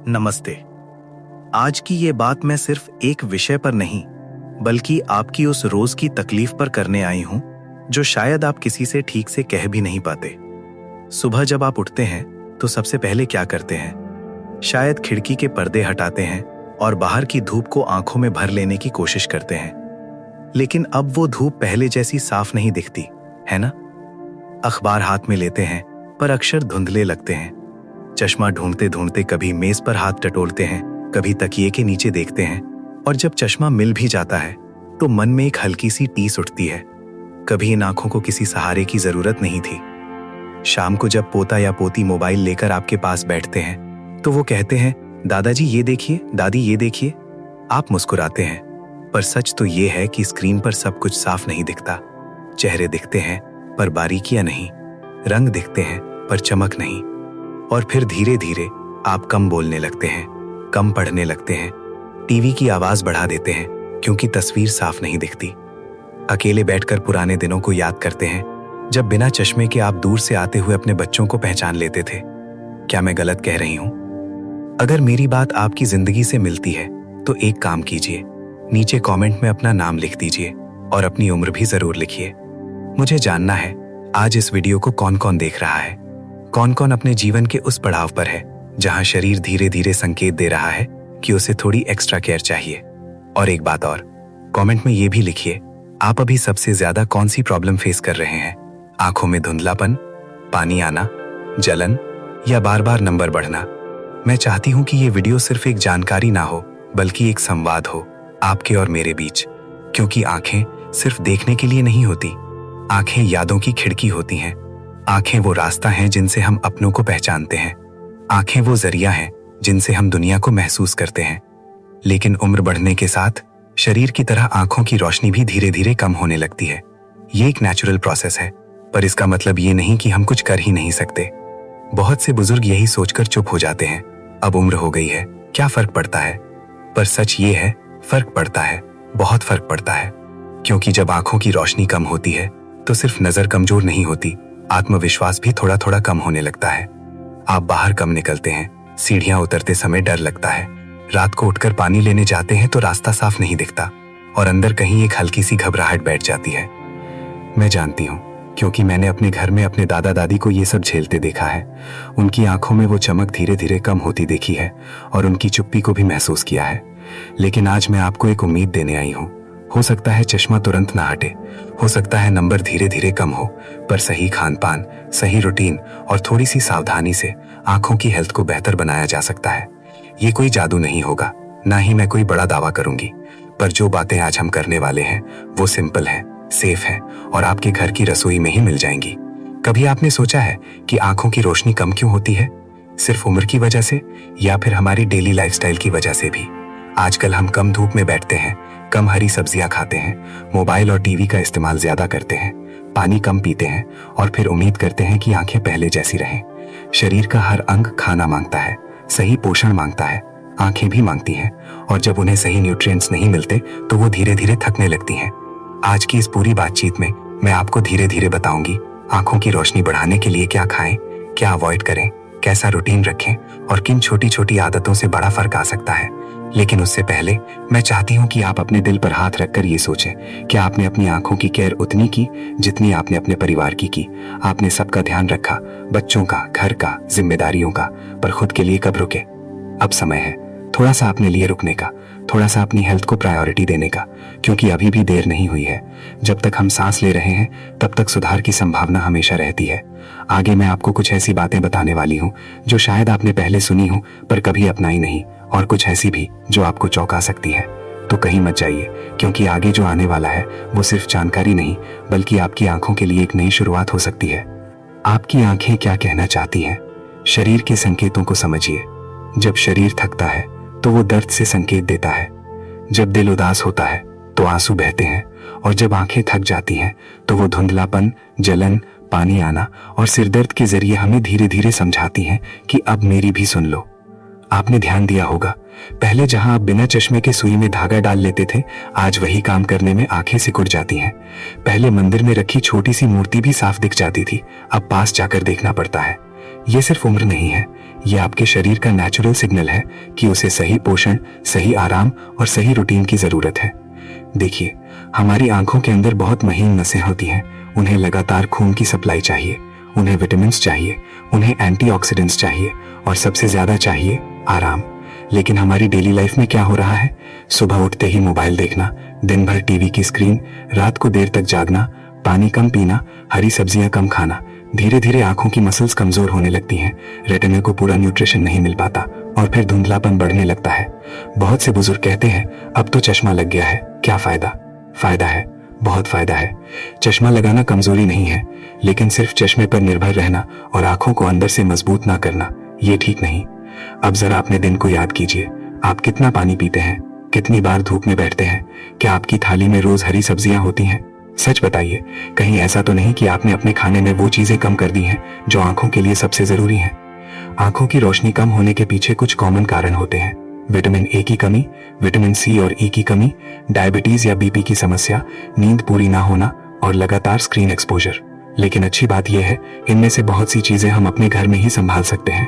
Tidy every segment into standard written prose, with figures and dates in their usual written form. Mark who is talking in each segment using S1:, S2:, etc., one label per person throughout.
S1: नमस्ते। आज की ये बात मैं सिर्फ एक विषय पर नहीं, बल्कि आपकी उस रोज की तकलीफ पर करने आई हूं जो शायद आप किसी से ठीक से कह भी नहीं पाते। सुबह जब आप उठते हैं तो सबसे पहले क्या करते हैं? शायद खिड़की के पर्दे हटाते हैं और बाहर की धूप को आंखों में भर लेने की कोशिश करते हैं। लेकिन अब वो धूप पहले जैसी साफ नहीं दिखती, है ना? अखबार हाथ में लेते हैं पर अक्षर धुंधले लगते हैं। चश्मा ढूंढते ढूंढते कभी मेज पर हाथ टटोलते हैं, कभी तकिए के नीचे देखते हैं, और जब चश्मा मिल भी जाता है तो मन में एक हल्की सी टीस उठती है। कभी इन आंखों को किसी सहारे की जरूरत नहीं थी। शाम को जब पोता या पोती मोबाइल लेकर आपके पास बैठते हैं तो वो कहते हैं, दादाजी ये देखिए, दादी ये देखिए। आप मुस्कुराते हैं, पर सच तो ये है कि स्क्रीन पर सब कुछ साफ नहीं दिखता। चेहरे दिखते हैं पर बारीकियां नहीं, रंग दिखते हैं पर चमक नहीं। और फिर धीरे धीरे आप कम बोलने लगते हैं, कम पढ़ने लगते हैं, टीवी की आवाज बढ़ा देते हैं क्योंकि तस्वीर साफ नहीं दिखती। अकेले बैठकर पुराने दिनों को याद करते हैं जब बिना चश्मे के आप दूर से आते हुए अपने बच्चों को पहचान लेते थे। क्या मैं गलत कह रही हूं? अगर मेरी बात आपकी जिंदगी से मिलती है तो एक काम कीजिए, नीचे कमेंट में अपना नाम लिख दीजिए और अपनी उम्र भी जरूर लिखिए। मुझे जानना है आज इस वीडियो को कौन कौन देख रहा है, कौन कौन अपने जीवन के उस पड़ाव पर है जहां शरीर धीरे धीरे संकेत दे रहा है कि उसे थोड़ी एक्स्ट्रा केयर चाहिए। और एक बात और, कमेंट में ये भी लिखिए, आप अभी सबसे ज्यादा कौन सी प्रॉब्लम फेस कर रहे हैं? आंखों में धुंधलापन, पानी आना, जलन या बार बार नंबर बढ़ना? मैं चाहती हूं कि ये वीडियो सिर्फ एक जानकारी ना हो, बल्कि एक संवाद हो आपके और मेरे बीच। क्योंकि आंखें सिर्फ देखने के लिए नहीं होती, आंखें यादों की खिड़की होती हैं। आंखें वो रास्ता हैं जिनसे हम अपनों को पहचानते हैं। आंखें वो जरिया हैं जिनसे हम दुनिया को महसूस करते हैं। लेकिन उम्र बढ़ने के साथ शरीर की तरह आंखों की रोशनी भी धीरे धीरे कम होने लगती है। ये एक नेचुरल प्रोसेस है, पर इसका मतलब ये नहीं कि हम कुछ कर ही नहीं सकते। बहुत से बुजुर्ग यही सोचकर चुप हो जाते हैं, अब उम्र हो गई है, क्या फर्क पड़ता है? पर सच ये है, फर्क पड़ता है, बहुत फर्क पड़ता है। क्योंकि जब आंखों की रोशनी कम होती है तो सिर्फ नजर कमजोर नहीं होती, आत्मविश्वास भी थोड़ा थोड़ा कम होने लगता है। आप बाहर कम निकलते हैं, सीढ़ियां उतरते समय डर लगता है, रात को उठकर पानी लेने जाते हैं तो रास्ता साफ नहीं दिखता और अंदर कहीं एक हल्की सी घबराहट बैठ जाती है। मैं जानती हूँ, क्योंकि मैंने अपने घर में अपने दादा दादी को ये सब झेलते देखा है। उनकी आंखों में वो चमक धीरे धीरे कम होती देखी है और उनकी चुप्पी को भी महसूस किया है। लेकिन आज मैं आपको एक उम्मीद देने आई हूँ। हो सकता है चश्मा तुरंत ना हटे, हो सकता है नंबर धीरे धीरे कम हो, पर सही खान पान, सही रूटीन और थोड़ी सी सावधानी से आंखों की हेल्थ को बेहतर बनाया जा सकता है। ये कोई जादू नहीं होगा, ना ही मैं कोई बड़ा दावा करूंगी, पर जो बातें आज हम करने वाले हैं वो सिंपल है, सेफ है और आपके घर की रसोई में ही मिल जाएंगी। कभी आपने सोचा है कि आंखों की रोशनी कम क्यों होती है? सिर्फ उम्र की वजह से या फिर हमारी डेली लाइफस्टाइल की वजह से भी? आजकल हम कम धूप में बैठते हैं, कम हरी सब्जियां खाते हैं, मोबाइल और टीवी का इस्तेमाल ज्यादा करते हैं, पानी कम पीते हैं और फिर उम्मीद करते हैं कि आंखें पहले जैसी रहें। शरीर का हर अंग खाना मांगता है, सही पोषण मांगता है, आंखें भी मांगती हैं, और जब उन्हें सही न्यूट्रिएंट्स नहीं मिलते तो वो धीरे धीरे थकने लगती हैं। आज की इस पूरी बातचीत में मैं आपको धीरे धीरे बताऊंगी आंखों की रोशनी बढ़ाने के लिए क्या खाएं, क्या अवॉइड करें, कैसा रूटीन रखें और किन छोटी छोटी आदतों से बड़ा फर्क आ सकता है। लेकिन उससे पहले मैं चाहती हूँ कि आप अपने दिल पर हाथ रखकर ये सोचें, क्या आपने अपनी आंखों की केयर उतनी की जितनी आपने अपने परिवार की? आपने सबका ध्यान रखा, बच्चों का, घर का, जिम्मेदारियों का, पर खुद के लिए कब रुके? अब समय है थोड़ा सा अपने लिए रुकने का, थोड़ा सा अपनी हेल्थ को प्रायोरिटी देने का, क्योंकि अभी भी देर नहीं हुई है। जब तक हम सांस ले रहे हैं तब तक सुधार की संभावना हमेशा रहती है। आगे मैं आपको कुछ ऐसी बातें बताने वाली हूँ जो शायद आपने पहले सुनी हो पर कभी अपनाई नहीं, और कुछ ऐसी भी जो आपको चौंका सकती है। तो कहीं मत जाइए, क्योंकि आगे जो आने वाला है वो सिर्फ जानकारी नहीं, बल्कि आपकी आंखों के लिए एक नई शुरुआत हो सकती है। आपकी आंखें क्या कहना चाहती हैं? शरीर के संकेतों को समझिए। जब शरीर थकता है तो वो दर्द से संकेत देता है, जब दिल उदास होता है तो आंसू बहते हैं, और जब आंखें थक जाती हैं तो वो धुंधलापन, जलन, पानी आना और सिरदर्द के जरिए हमें धीरे धीरे समझाती हैं कि अब मेरी भी सुन लो। आपने ध्यान दिया होगा, पहले जहां आप बिना चश्मे के सुई में धागा डाल लेते थे, आज वही काम करने में आंखें सिकुड़ जाती हैं। पहले मंदिर में रखी छोटी सी मूर्ति भी साफ दिख जाती थी, अब पास जाकर देखना पड़ता है।
S2: ये सिर्फ उम्र नहीं है, ये आपके शरीर का नेचुरल सिग्नल है कि उसे सही पोषण, सही आराम और सही रूटीन की जरूरत है। देखिए, हमारी आंखों के अंदर बहुत महीन नसें होती हैं। उन्हें लगातार खून की सप्लाई चाहिए, उन्हें विटामिन चाहिए, उन्हें एंटीऑक्सीडेंट्स चाहिए और सबसे ज्यादा चाहिए आराम। लेकिन हमारी डेली लाइफ में क्या हो रहा है? सुबह उठते ही मोबाइल देखना, दिन भर टीवी की स्क्रीन, रात को देर तक जागना, पानी कम पीना, हरी सब्जियां कम खाना। धीरे धीरे आंखों की मसल्स कमजोर होने लगती हैं, रेटिना को पूरा न्यूट्रिशन नहीं मिल पाता और फिर धुंधलापन बढ़ने लगता है। बहुत से बुजुर्ग कहते हैं अब तो चश्मा लग गया है, क्या फायदा? फायदा है, बहुत फायदा है। चश्मा लगाना कमजोरी नहीं है, लेकिन सिर्फ चश्मे पर निर्भर रहना और आंखों को अंदर से मजबूत ना करना, ये ठीक नहीं। अब जरा अपने दिन को याद कीजिए, आप कितना पानी पीते हैं, कितनी बार धूप में बैठते हैं, क्या आपकी थाली में रोज हरी सब्जियां होती हैं? सच बताइए, कहीं ऐसा तो नहीं कि आपने अपने खाने में वो चीजें कम कर दी हैं जो आंखों के लिए सबसे जरूरी हैं? आंखों की रोशनी कम होने के पीछे कुछ कॉमन कारण होते हैं। विटामिन ए की कमी, विटामिन सी और ई की कमी, डायबिटीज या बीपी की समस्या, नींद पूरी ना होना और लगातार स्क्रीन एक्सपोजर। लेकिन अच्छी बात यह है, इनमें से बहुत सी चीजें हम अपने घर में ही संभाल सकते हैं।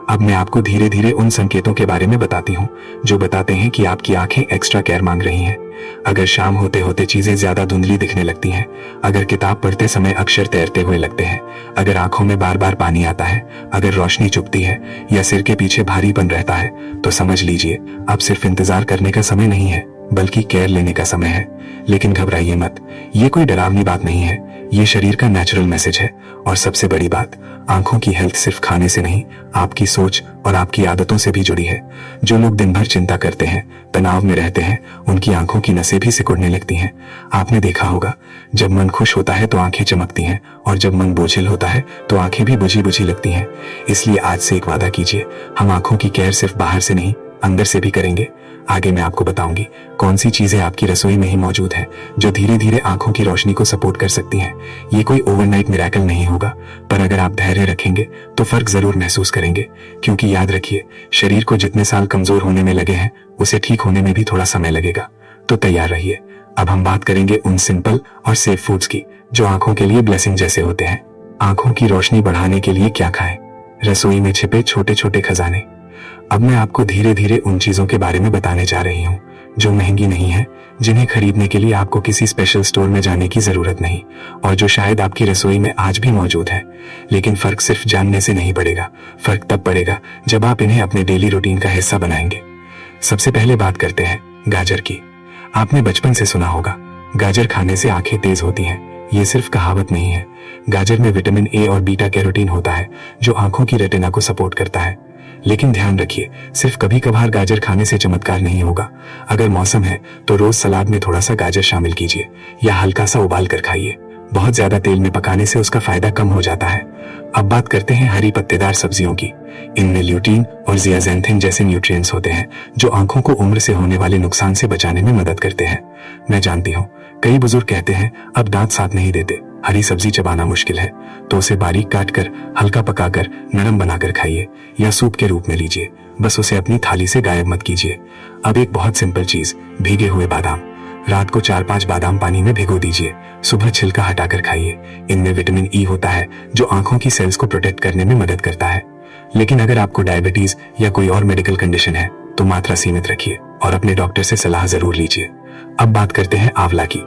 S2: अब मैं आपको धीरे धीरे उन संकेतों के बारे में बताती हूँ जो बताते हैं कि आपकी आंखें एक्स्ट्रा केयर मांग रही हैं। अगर शाम होते होते चीजें ज्यादा धुंधली दिखने लगती हैं, अगर किताब पढ़ते समय अक्षर तैरते हुए लगते हैं, अगर आंखों में बार बार पानी आता है, अगर रोशनी चुभती है या सिर के पीछे भारीपन रहता है, तो समझ लीजिए अब सिर्फ इंतजार करने का समय नहीं है, बल्कि केयर लेने का समय है। लेकिन घबराइए मत, ये कोई डरावनी बात नहीं है, ये शरीर का नेचुरल मैसेज है। और सबसे बड़ी बात, आंखों की हेल्थ सिर्फ खाने से नहीं, आपकी सोच और आपकी आदतों से भी जुड़ी है। जो लोग दिन भर चिंता करते हैं, तनाव में रहते हैं, उनकी आंखों की नसें भी सिकुड़ने लगती हैं। आपने देखा होगा, जब मन खुश होता है तो आंखें चमकती हैं और जब मन बोझिल होता है तो आंखें भी बुझी बुझी लगती हैं। इसलिए आज से एक वादा कीजिए, हम आंखों की केयर सिर्फ बाहर से नहीं, अंदर से भी करेंगे। आगे मैं आपको बताऊंगी कौन सी चीजें आपकी रसोई में ही मौजूद हैं जो धीरे धीरे आंखों की रोशनी को सपोर्ट कर सकती हैं। ये कोई ओवरनाइट मिरेकल नहीं होगा, पर अगर आप धैर्य रखेंगे तो फर्क जरूर महसूस करेंगे। क्योंकि याद रखिए, शरीर को जितने साल कमजोर होने में लगे हैं, उसे ठीक होने में भी थोड़ा समय लगेगा। तो तैयार रहिए, अब हम बात करेंगे उन सिंपल और सेफ फूड्स की जो आंखों के लिए ब्लेसिंग जैसे होते हैं। आंखों की रोशनी बढ़ाने के लिए क्या खाएं? रसोई में छिपे छोटे छोटे खजाने। अब मैं आपको धीरे धीरे उन चीजों के बारे में बताने जा रही हूँ जो महंगी नहीं है, जिन्हें खरीदने के लिए आपको किसी स्पेशल स्टोर में जाने की जरूरत नहीं, और जो शायद आपकी रसोई में आज भी मौजूद है। लेकिन फर्क सिर्फ जानने से नहीं पड़ेगा, फर्क तब पड़ेगा जब आप इन्हें अपने डेली रूटीन का हिस्सा बनाएंगे। सबसे पहले बात करते हैं गाजर की। आपने बचपन से सुना होगा, गाजर खाने से आंखें तेज होती हैं। ये सिर्फ कहावत नहीं है। गाजर में विटामिन ए और बीटा कैरोटीन होता है जो आंखों की रेटिना को सपोर्ट करता है। लेकिन ध्यान रखिए, सिर्फ कभी कभार गाजर खाने से चमत्कार नहीं होगा। अगर मौसम है तो रोज सलाद में थोड़ा सा गाजर शामिल कीजिए या हल्का सा उबाल कर खाइए। बहुत ज्यादा तेल में पकाने से उसका फायदा कम हो जाता है। अब बात करते हैं हरी पत्तेदार सब्जियों की। इनमें ल्यूटीन और जियाजेंथिन जैसे न्यूट्रिएंट्स होते हैं जो आंखों को उम्र से होने वाले नुकसान से बचाने में मदद करते हैं। मैं जानती हूँ कई बुजुर्ग कहते हैं अब दांत साथ नहीं देते, हरी सब्जी चबाना मुश्किल है, तो उसे बारीक काट कर, हल्का पकाकर, नरम बनाकर खाइए या सूप के रूप में लीजिए। बस उसे अपनी थाली से गायब मत कीजिए। अब एक बहुत सिंपल चीज, भीगे हुए बादाम। रात को 4-5 बादाम पानी में भिगो दीजिए, सुबह छिलका हटाकर खाइए। इनमें विटामिन ई होता है जो आंखों की सेल्स को प्रोटेक्ट करने में मदद करता है। लेकिन अगर आपको डायबिटीज या कोई और मेडिकल कंडीशन है तो मात्रा सीमित रखिए और अपने डॉक्टर से सलाह जरूर लीजिए। अब बात करते हैं आंवला की।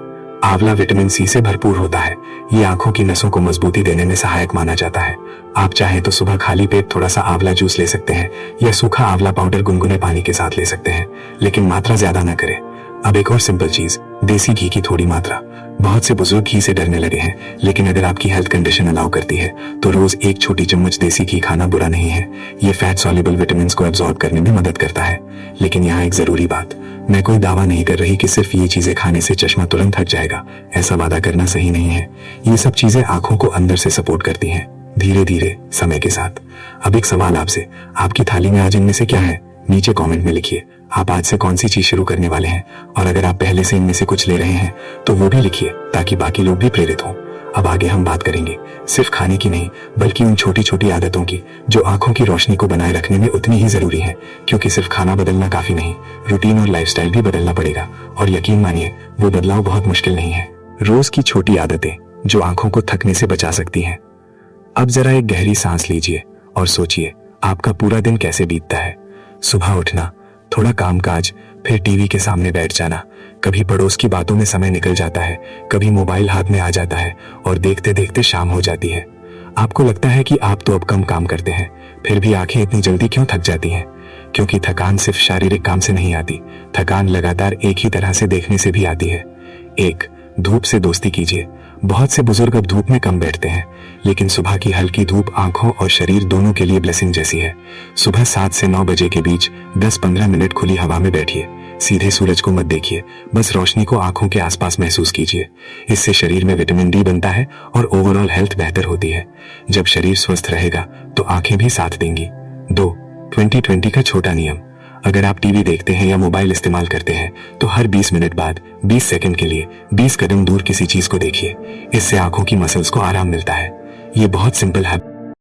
S2: आंवला विटामिन सी से भरपूर होता है। ये आंखों की नसों को मजबूती देने में सहायक माना जाता है। आप चाहें तो सुबह खाली पेट थोड़ा सा आंवला जूस ले सकते हैं या सूखा आंवला पाउडर गुनगुने पानी के साथ ले सकते हैं, लेकिन मात्रा ज्यादा ना करें। अब एक और सिंपल चीज, देसी घी की थोड़ी मात्रा। बहुत से बुजुर्ग घी से डरने लगे हैं, लेकिन अगर आपकी हेल्थ कंडीशन अलाउ करती है तो रोज 1 छोटी चम्मच देसी घी खाना बुरा नहीं है। ये फैट सॉल्युबल विटामिन को एब्जॉर्ब करने में मदद करता है। लेकिन यहाँ एक जरूरी बात, मैं कोई दावा नहीं कर रही कि सिर्फ ये चीजें खाने से चश्मा तुरंत हट जाएगा। ऐसा वादा करना सही नहीं है। ये सब चीजें आंखों को अंदर से सपोर्ट करती हैं, धीरे धीरे, समय के साथ। अब एक सवाल आपसे, आपकी थाली में आज इनमें से क्या है? नीचे कमेंट में लिखिए आप आज से कौन सी चीज शुरू करने वाले हैं, और अगर आप पहले से इनमें से कुछ ले रहे हैं तो वो भी लिखिए ताकि बाकी लोग भी प्रेरित हों। अब आगे हम बात करेंगे सिर्फ खाने की नहीं, बल्कि उन छोटी छोटी आदतों की जो आंखों की रोशनी को बनाए रखने में उतनी ही जरूरी है। क्योंकि सिर्फ खाना बदलना काफी नहीं, रूटीन और लाइफस्टाइल भी बदलना पड़ेगा। और यकीन मानिए, वो बदलाव बहुत मुश्किल नहीं है। रोज की छोटी आदतें जो आंखों को थकने से बचा सकती हैं। अब जरा एक गहरी सांस लीजिए और सोचिए आपका पूरा दिन कैसे बीतता है। सुबह उठना, थोड़ा कामकाज, फिर टीवी के सामने बैठ जाना, कभी पड़ोस की बातों में समय निकल जाता है, कभी मोबाइल हाथ में आ जाता है और देखते देखते शाम हो जाती है। आपको लगता है कि आप तो अब कम काम करते हैं, फिर भी आंखें इतनी जल्दी क्यों थक जाती हैं? क्योंकि थकान सिर्फ शारीरिक काम से नहीं आती, थकान लगातार एक ही तरह से देखने से भी आती है। एक, धूप से दोस्ती कीजिए। बहुत से बुजुर्ग अब धूप में कम बैठते हैं, लेकिन सुबह की हल्की धूप आंखों और शरीर दोनों के लिए ब्लेसिंग जैसी है। सुबह 7 से 9 बजे के बीच 10-15 मिनट खुली हवा में बैठिए। सीधे सूरज को मत देखिए, बस रोशनी को आंखों के आसपास महसूस कीजिए। इससे शरीर में विटामिन डी बनता है और ओवरऑल हेल्थ बेहतर होती है। जब शरीर स्वस्थ रहेगा तो आंखें भी साथ देंगी। 2, 20-20 का छोटा नियम। अगर आप टीवी देखते हैं या मोबाइल इस्तेमाल करते हैं तो हर 20 मिनट बाद 20 सेकंड के लिए 20 कदम दूर किसी चीज को देखिए। इससे आंखों की मसल्स को आराम मिलता है। ये बहुत सिंपल है।